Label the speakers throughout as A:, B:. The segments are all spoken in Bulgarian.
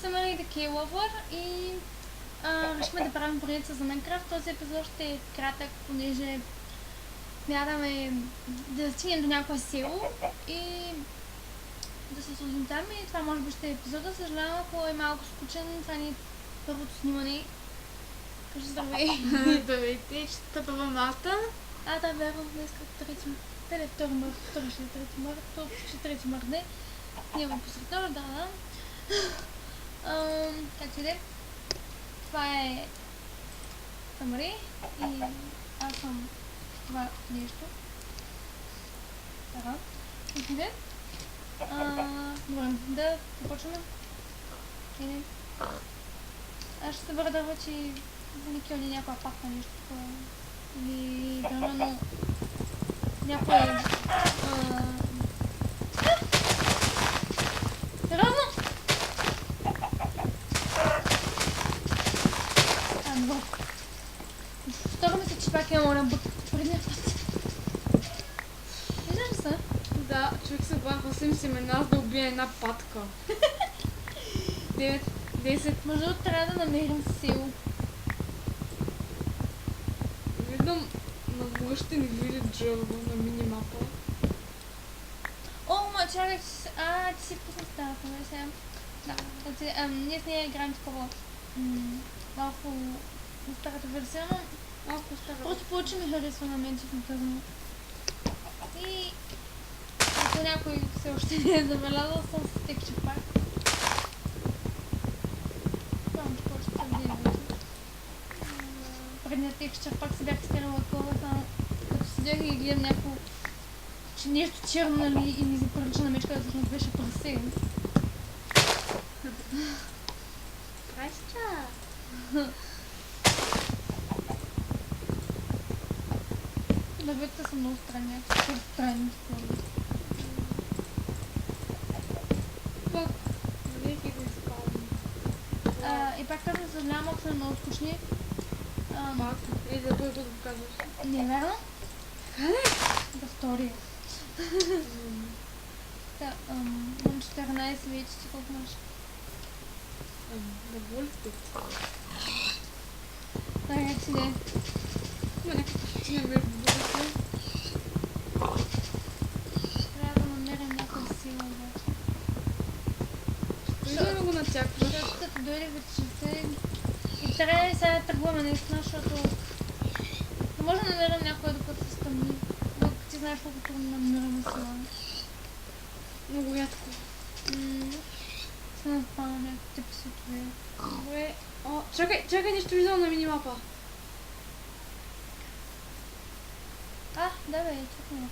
A: Съм Мари The Lover и решихме да правим поредица за Майнкрафт. Този епизод ще е кратък, понеже смятаме да стигнем до някое село и да се сложим там, и това може би ще е епизода. Съжалявам, ако е малко скучен, това ни е първото снимане. Кажи здравей!
B: Здравейте, ще стъпвам Марта.
A: Да, вярвам, днес като 2 марта, втори ще е 3 марта, ще 3 марта, не. Няма посред нощ, да. Както и да е. Това е Мари и аз съм това нещо. Така. Както и да е. Добре, да започваме. Или... Аз ще се върда вече за Никио или някоя папка нещо такова. Или дървено някой... Сериозно? Добре. Второ мисля, че пак имам на бък предния път. Виждаш ли са?
B: Да, човек се бах 8 семена, за да убие една патка. 9, 10.
A: Може да трябва да намерим село.
B: Виждам на мъжте не види джърво на минимапа.
A: Ма чакай, ти си пусна старата, нали сега? Да. Ние с нея играем такова малко на старата версия, но
B: Малко стара.
A: просто повече ми харесва на мен, честно казано. И ако някой все още не е забелязал, съм с текче пак. Само че повече се вдигна. Предният текче пак се бях стирала такова, само като седях и гледам някакво, че нещо черно, нали, и ми заприлича на мечка, да всъщност беше прасе.
B: Праща!
A: Лъвете са много странни, някакви странни такова.
B: Пък, взех и го изпълни.
A: И пак казвам, съжалявам, ако са много скучни.
B: Пак, и за той го казваш.
A: Не е верно? За втория. Да, имам 14 вече, ти колко имаш?
B: Да боли сте.
A: Да, как си не.
B: Има някаква причина между другото.
A: Трябва да намерим някаква сила обаче.
B: Виждаме да го натякваш.
A: Защото като дойде вечерта и трябва да сега да тръгваме наистина, защото не може да намерим някой докато се стъмни. Докато ти знаеш колко трудно намираме сила.
B: Много ядко.
A: Се напълна някакви типи светове.
B: Добре. О, чакай, нещо виждам на минимапа.
A: Да бе, чакай на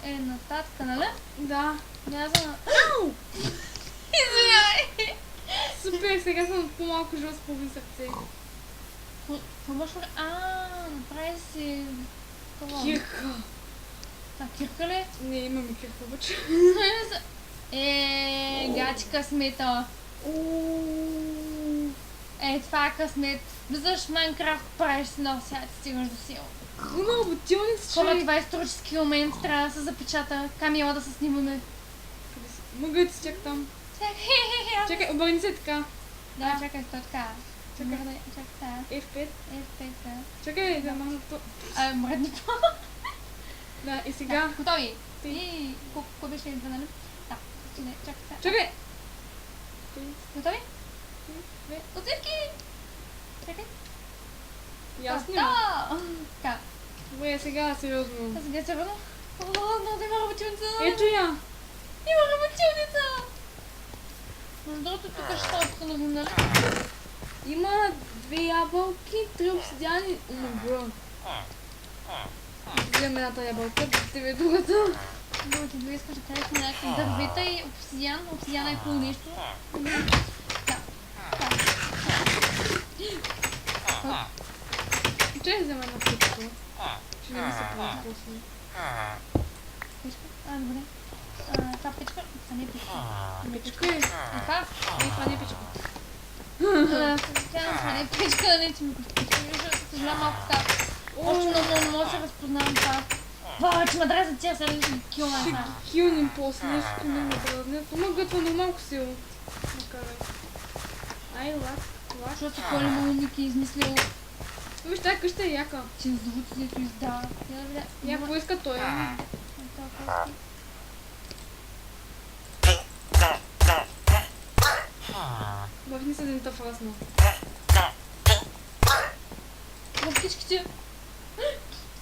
A: къде. Нататък, нали?
B: Да.
A: Мяза на...
B: Ау!
A: Извинявай!
B: Супер, сега съм по-малко жива с половин сърце.
A: Помощ ли? Направи си... Това.
B: Кирка.
A: Кирка ли?
B: Не, имаме кирка обаче.
A: Гачи късмета. Това е късмет. Влизаш в Майнкрафт, правиш си нов свят и стигаш до село.
B: Много бутилница,
A: Хора,
B: човек.
A: това е исторически момент, трябва да се запечата. Камила да се снимаме.
B: Мога да си чак там. Чакай, обърни се така.
A: Да, чакай, то така.
B: Чакай.
A: Чакай така.
B: F5.
A: F5, да.
B: Чакай, да махна то.
A: Мръдни по.
B: Да, и сега.
A: Готови.
B: Ти.
A: И колко беше идва, нали? Да. Чакай така.
B: Чакай.
A: Готови?
B: Две.
A: Отивки! Чакай.
B: Ясно.
A: Да! Така.
B: Добре, сега сериозно.
A: Сега се върна. Много да има работилница.
B: Ето я.
A: Има работилница! Между другото, тук ще се установим, нали?
B: Има 2 ябълки, 3 обсидиани. Бро. Вземем едната ябълка, да тебе другата.
A: Другото, да искаш да кажеш на някакви дървета и обсидиан. Обсидиана е хубаво нещо. Да.
B: Чай взема една птичка. Че не ми се плати после.
A: Печка? Добре. Това печка? Това не е печка.
B: Печка е.
A: Това?
B: Не, това не е печка.
A: Това не е печка, да не че ми го печка. Защото съжалявам малко така. Още много не мога да се разпознавам това. Че ме дразят тя сега килна.
B: Ще килнем после, нещо не ме дразнят. Ама гътва нормалко силно. Накарай. Ай, лак.
A: Защото кой ли му Ники измислил
B: Виж, тази къща е яка.
A: че звуци, дето издава. Я да видя.
B: Я поиска той. Махни се да не те фрасна.
A: В птичките.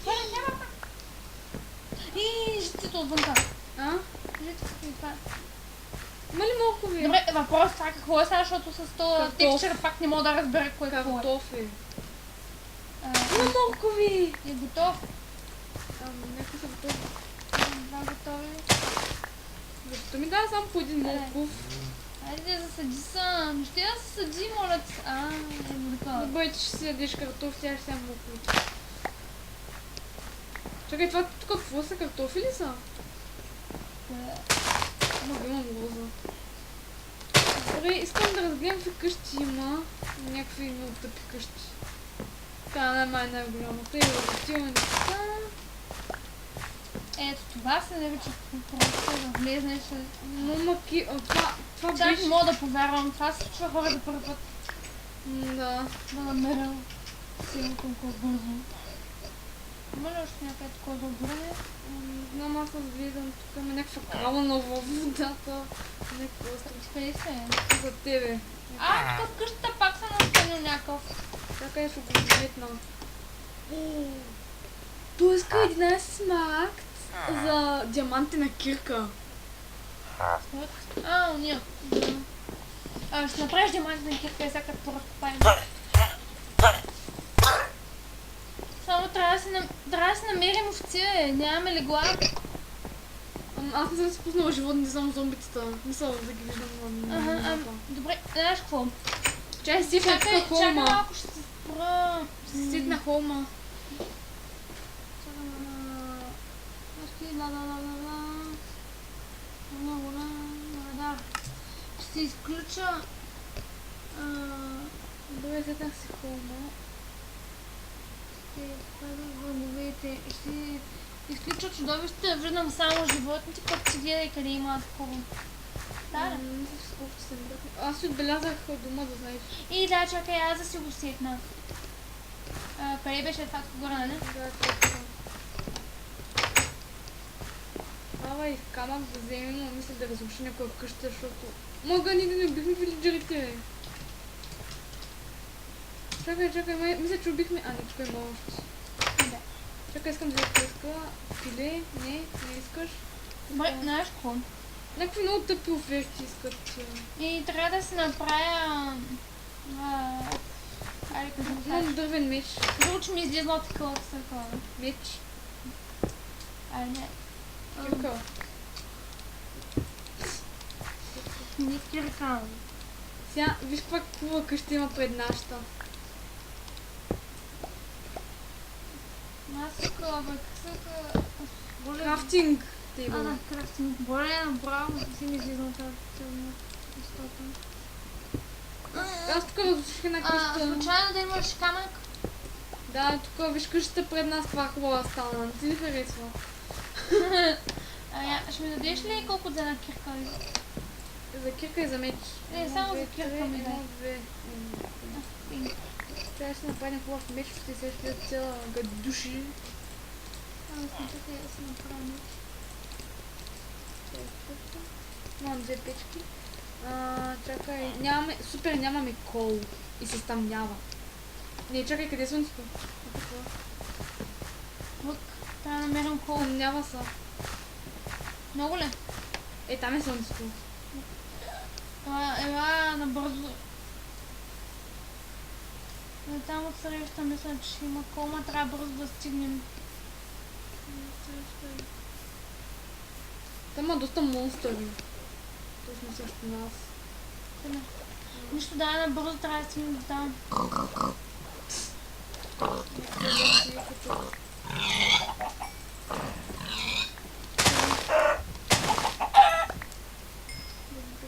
A: Това няма пак. И жицето отвънка.
B: А?
A: Жицето и това.
B: Има ли моркови?
A: Добре, въпрос това какво е сега, защото с този
B: Картоф.
A: текстчер пак не мога да разбера кое какво е.
B: Картофи.
A: А,
B: Има моркови!
A: е готов.
B: Някакви са готови.
A: Два готови.
B: Защо ми дава само по един морков?
A: Айде да засади съм. Ще я засади, моля ти. Е готова.
B: Добре, ти ще си ядеш картофи, тя ще сега моркови. Чакай, това тук какво са? Картофи ли са? Много имам лоза. Добре, искам да разгледам какви къщи има. Някакви много тъпи къщи. Тя е най-голямата и различителните са.
A: Ето това се нарича просто да влезнеш.
B: Но маки... Това
A: Чак
B: беше...
A: не мога да повярвам. Това се случва хора за първи път.
B: Да.
A: Да намеря силно толкова бързо. Има ли още някъде такова за обиране?
B: Знам, аз разгледам тук има някаква крава на водата. Някакво остро.
A: Къде се?
B: За тебе.
A: Тук в къщата пак съм настанил някакъв.
B: Чакай, ще го заметна. Той иска 11 смарагд за диамантена кирка.
A: Уния. Ще направиш диамантна кирка и сега като поразкопаем. Само трябва да си намерим овце, нямаме легла.
B: Аз не съм си пуснала животните, само зомбитата. Мисля да ги виждам на мапа.
A: Добре, знаеш какво?
B: Чай си на
A: Чакай
B: холма.
A: малко, ще се спра.
B: Ще си на холма.
A: Ще изключа
B: Добре, седнах си холма.
A: ще изключа чудовището, да виждам само животните, пък си гледай къде има такова. Да.
B: Аз си отбелязах дома, да знаеш.
A: И да, чакай, аз да си го сетна. Къде беше това горе, нали?
B: Да, точно. Давай камък да вземем, но мисля да разруши някоя къща, защото... Мога, ние не убихме вилиджерите. Чакай, мисля, че убихме... не, тук има още.
A: Да.
B: Чакай, искам да поиска. Филе? Не искаш.
A: Добре, знаеш какво?
B: Някакви много тъпи оферти искат.
A: И трябва да си направя... Айде, кажем
B: Имам дървен меч.
A: Друго, че ми излизна от такова такова.
B: Меч.
A: Айде, не.
B: Кирка.
A: Не кирка.
B: Сега, виж каква хубава къща има пред нашата.
A: Масока, бе,
B: Крафтинг.
A: да, крафтинг. Боле, направо, да си ми излизна от тази местото.
B: Аз тук разруших една къща.
A: Случайно да имаш камък?
B: Да, тук виж къщата пред нас, това хубава стана. Не ти ли харесва?
A: Ще ми дадеш ли колко за една кирка?
B: За кирка и за меч.
A: Само за кирка ми дай.
B: Две. Трябва да си направим хубав меч, ще се ще цяла гадуши.
A: Чакай да си направя меч.
B: Имам две печки. Чакай, нямаме кол и се стъмнява. Не, чакай, къде е слънцето?
A: Тук, трябва да намерим кол.
B: Стъмнява са.
A: Много ли?
B: Там е слънцето.
A: Ела набързо. Там от среща мисля, че ще има кол, ма трябва бързо да стигнем.
B: Там има доста монстъри. Точно срещу нас.
A: Нищо, да, набързо трябва да стигнем до там.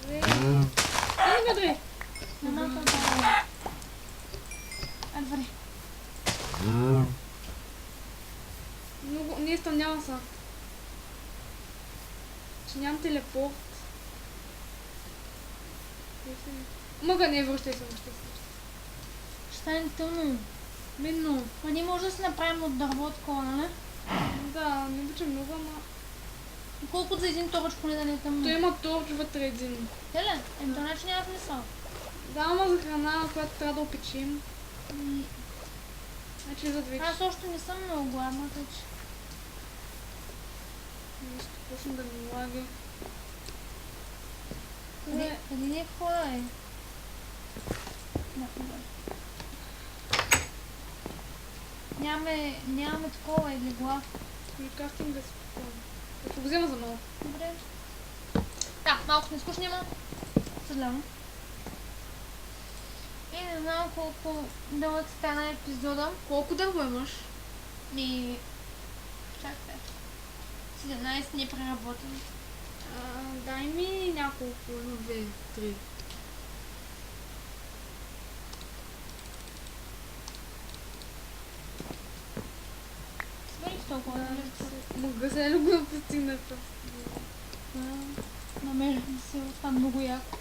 B: Добре.
A: Добре.
B: Много... Не, стъмнява са. Че нямам телепорт. Мага, не, връщай се, връщай се.
A: Ще стане тъмно.
B: Минно.
A: Ма ние може да се направим от дърво такова, нали?
B: Да, не обичам много, ама...
A: Колко за един торч поне да не е тъмно?
B: Той има торч вътре един.
A: Те ли? То значи няма смисъл.
B: Да, ама за храна, която трябва да опечим.
A: Ами,
B: Значи за вече.
A: аз още не съм много гладна, тъй че...
B: Ще почна да ми лаги.
A: Къде ни е входа, е? Да, добре. Нямаме такова легла.
B: И крафтинг да си спокойно. Ще го взема за малко.
A: Добре. Да, малко сме скучни, ама съжалявам. И не знам колко дълъг стана епизода.
B: Колко дърво имаш?
A: И... Чакай. 17 не преработени.
B: Дай ми няколко. 1, 2, 3.
A: Свали толкова да
B: Мога се ли го да постигна това?
A: намерихме се. Това е много яко.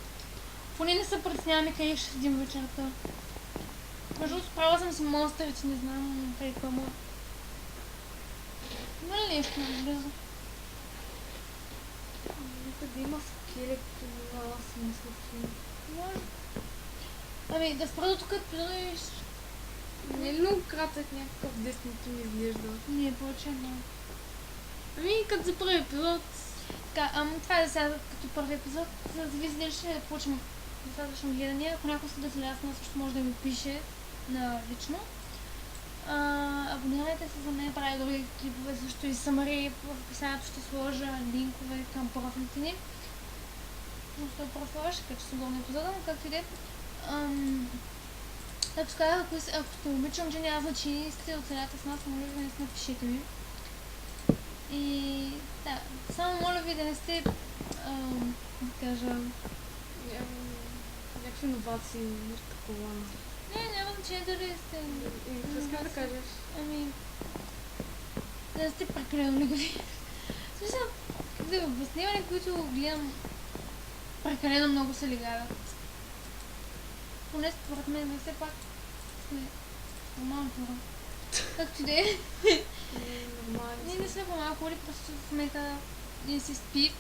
A: Поне не се притесняваме къде ще седим вечерта. Между другото, справила съм си монстрите, не знам къде къде му. Има ли нещо наблизо?
B: Къде има скелети, няма смисъл си.
A: Може. Ами, да спра до тук епизода и...
B: Не е ли много кратък някакъв 10 минути ми изглежда?
A: Не, повече не.
B: Ами, като за първи епизод...
A: Така, това е за сега като първи епизод. За да зависи дали ще получим достатъчно гледания. Ако някой се да слязна, също може да ми пише на лично. Абонирайте се за мен, правя други клипове, също и самари. В описанието ще сложа линкове към профилите ни. Просто да профилаш, като ще се удобно епизода, но както и да е. Ако казах, ако сте обичам, че няма значение, сте оцелята с нас, моля ви да не се напишете ми. И да, само моля ви да не сте, да кажа...
B: Някакви иновации, нещо такова.
A: Не, няма значение дали сте...
B: Какво искам да кажеш?
A: Ами... Да не сте прекалено негови. В смисъл, как да ви обясня, които гледам прекалено много се лигавят. Поне според мен, но все пак сме нормални хора. Както и да е. Ние не сме по-малко хора, просто в момента ние се спи.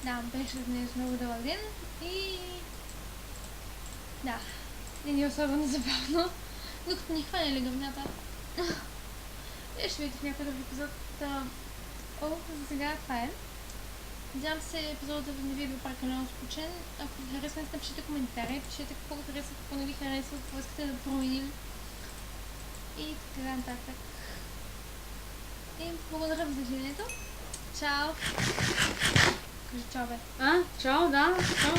A: Да, беше днес много дълъг ден и... Да, не ни е особено забавно, докато ни хване легавнята. Ще видите в някой друг епизод. За сега това е. Надявам се епизодът да не ви е бил прекалено скучен. Ако ви харесва, напишете коментари, пишете какво ви харесва, какво не ви харесва, какво искате да променим. И така нататък. И благодаря ви за гледането. Чао! Кажи чао, бе.
B: Чао, да. Чао.